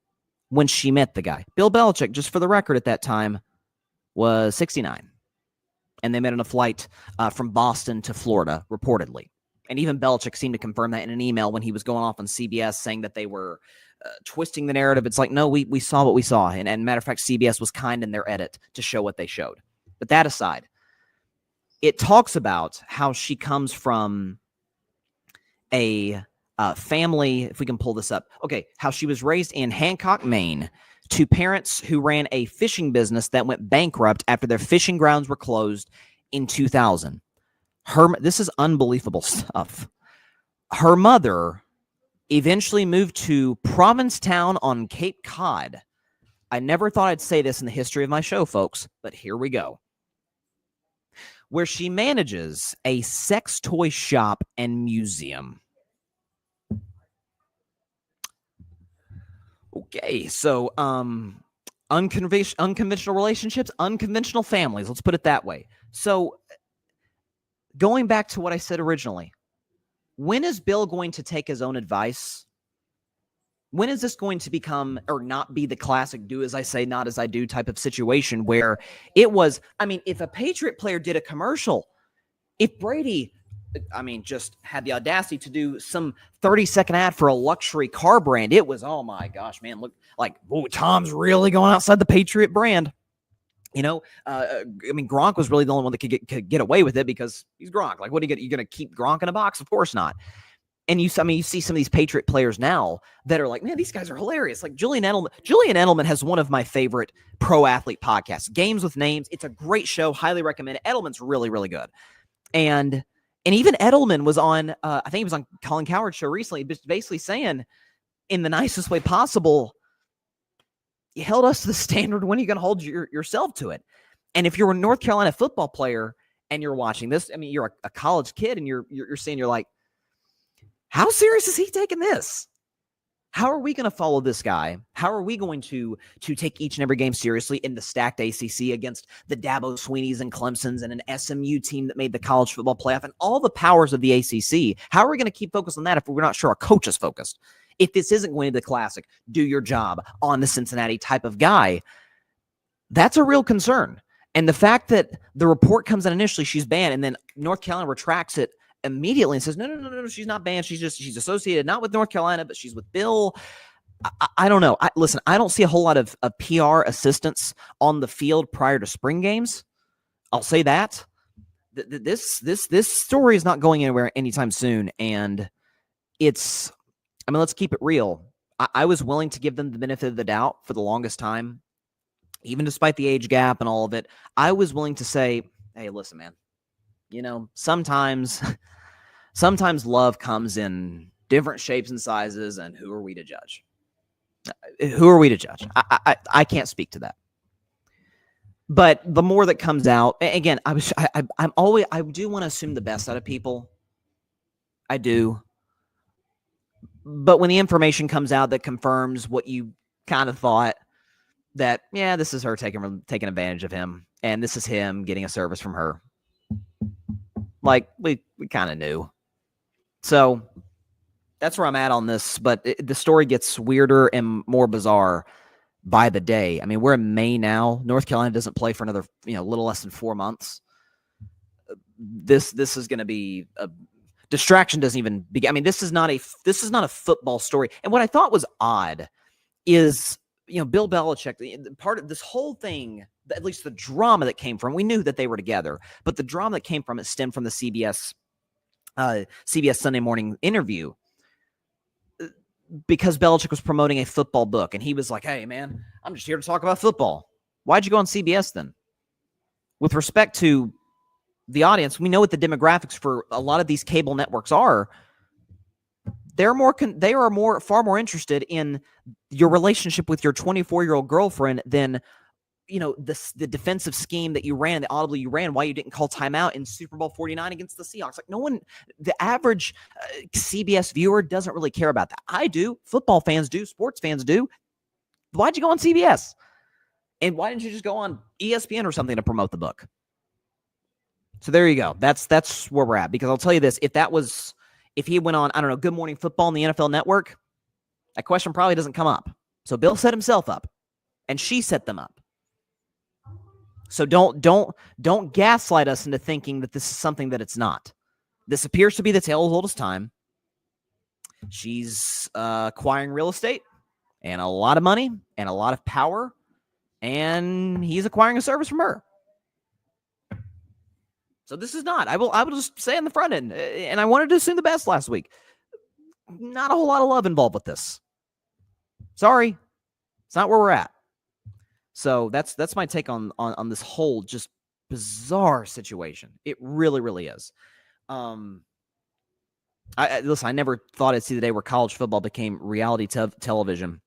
when she met the guy. Bill Belichick, just for the record at that time, was 69. And they met on a flight from Boston to Florida, reportedly. And even Belichick seemed to confirm that in an email when he was going off on CBS saying that they were twisting the narrative. It's like, no, we saw what we saw. And matter of fact, CBS was kind in their edit to show what they showed. But that aside, it talks about how she comes from a family, if we can pull this up. Okay, how she was raised in Hancock, Maine, to parents who ran a fishing business that went bankrupt after their fishing grounds were closed in 2000. This is unbelievable stuff. Her mother eventually moved to Provincetown on Cape Cod. I never thought I'd say this in the history of my show, folks, but here we go. Where she manages a sex toy shop and museum. Okay, so unconventional relationships, unconventional families, let's put it that way. So going back to what I said originally, when is Bill going to take his own advice? When is this going to become or not be the classic do as I say, not as I do type of situation where it was, if a Patriot player did a commercial, if Brady, just had the audacity to do some 30-second ad for a luxury car brand, it was, oh my gosh, man, look like, oh, Tom's really going outside the Patriot brand. Gronk was really the only one that could get away with it because he's Gronk. Like, what are you going to keep Gronk in a box? Of course not. And you see some of these Patriot players now that are like, man, these guys are hilarious. Like Julian Edelman. Julian Edelman has one of my favorite pro athlete podcasts, Games with Names. It's a great show. Highly recommend it. Edelman's really, really good. And even Edelman was on, I think he was on Colin Cowherd's show recently, basically saying in the nicest way possible, you held us to the standard. When are you going to hold yourself to it? And if you're a North Carolina football player and you're watching this, you're a college kid and you're saying, you're like, how serious is he taking this? How are we going to follow this guy? How are we going to take each and every game seriously in the stacked ACC against the Dabo Sweeneys and Clemsons and an SMU team that made the college football playoff and all the powers of the ACC? How are we going to keep focused on that if we're not sure our coach is focused? If this isn't going to be the classic, do your job on the Cincinnati type of guy, that's a real concern. And the fact that the report comes in initially, she's banned, and then North Carolina retracts it immediately and says, no, she's not banned. She's associated not with North Carolina, but she's with Bill. I don't know. Listen, I don't see a whole lot of PR assistance on the field prior to spring games. I'll say that. This story is not going anywhere anytime soon. And let's keep it real. I was willing to give them the benefit of the doubt for the longest time, even despite the age gap and all of it. I was willing to say, hey, listen, man, sometimes love comes in different shapes and sizes, and who are we to judge? I can't speak to that. But the more that comes out, again, I do want to assume the best out of people. I do. But when the information comes out that confirms what you kind of thought, that, yeah, this is her taking advantage of him, and this is him getting a service from her. Like, we kind of knew. So that's where I'm at on this. But the story gets weirder and more bizarre by the day. We're in May now. North Carolina doesn't play for another, little less than 4 months. This is going to be a distraction. Doesn't even begin. This is not a football story. And what I thought was odd is, Bill Belichick, part of this whole thing, at least the drama that came from, we knew that they were together, but the drama that came from it stemmed from the CBS Sunday morning interview, because Belichick was promoting a football book, and he was like, hey, man, I'm just here to talk about football. Why'd you go on CBS then? With respect to the audience, we know what the demographics for a lot of these cable networks are. They are far more interested in your relationship with your 24-year-old girlfriend than, the defensive scheme that you ran, the audibly you ran, why you didn't call timeout in Super Bowl 49 against the Seahawks. Like, no one, the average CBS viewer doesn't really care about that. I do. Football fans do. Sports fans do. Why'd you go on CBS? And why didn't you just go on ESPN or something to promote the book? So there you go. That's where we're at. Because I'll tell you this, if he went on, I don't know, Good Morning Football on the NFL Network, that question probably doesn't come up. So Bill set himself up, and she set them up. So don't gaslight us into thinking that this is something that it's not. This appears to be the tale as old as time. She's acquiring real estate and a lot of money and a lot of power, and he's acquiring a service from her. So this is not. I will just say on the front end, and I wanted to assume the best last week. Not a whole lot of love involved with this. Sorry, it's not where we're at. So that's my take on this whole just bizarre situation. It really, really is. Listen, I never thought I'd see the day where college football became reality television,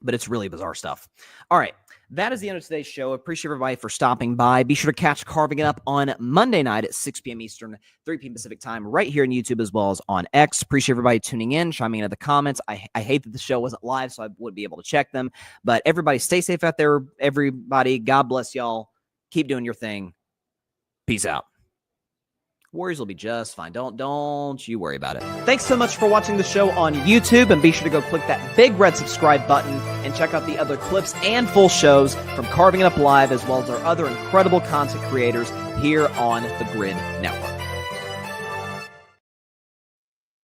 but it's really bizarre stuff. All right. That is the end of today's show. Appreciate everybody for stopping by. Be sure to catch Carving It Up on Monday night at 6 p.m. Eastern, 3 p.m. Pacific time, right here on YouTube as well as on X. Appreciate everybody tuning in, chiming into the comments. I hate that the show wasn't live, so I wouldn't be able to check them. But everybody, stay safe out there, everybody. God bless y'all. Keep doing your thing. Peace out. Warriors will be just fine. Don't you worry about it. Thanks so much for watching the show on YouTube, and be sure to go click that big red subscribe button and check out the other clips and full shows from Carving It Up Live, as well as our other incredible content creators here on the Grid Network.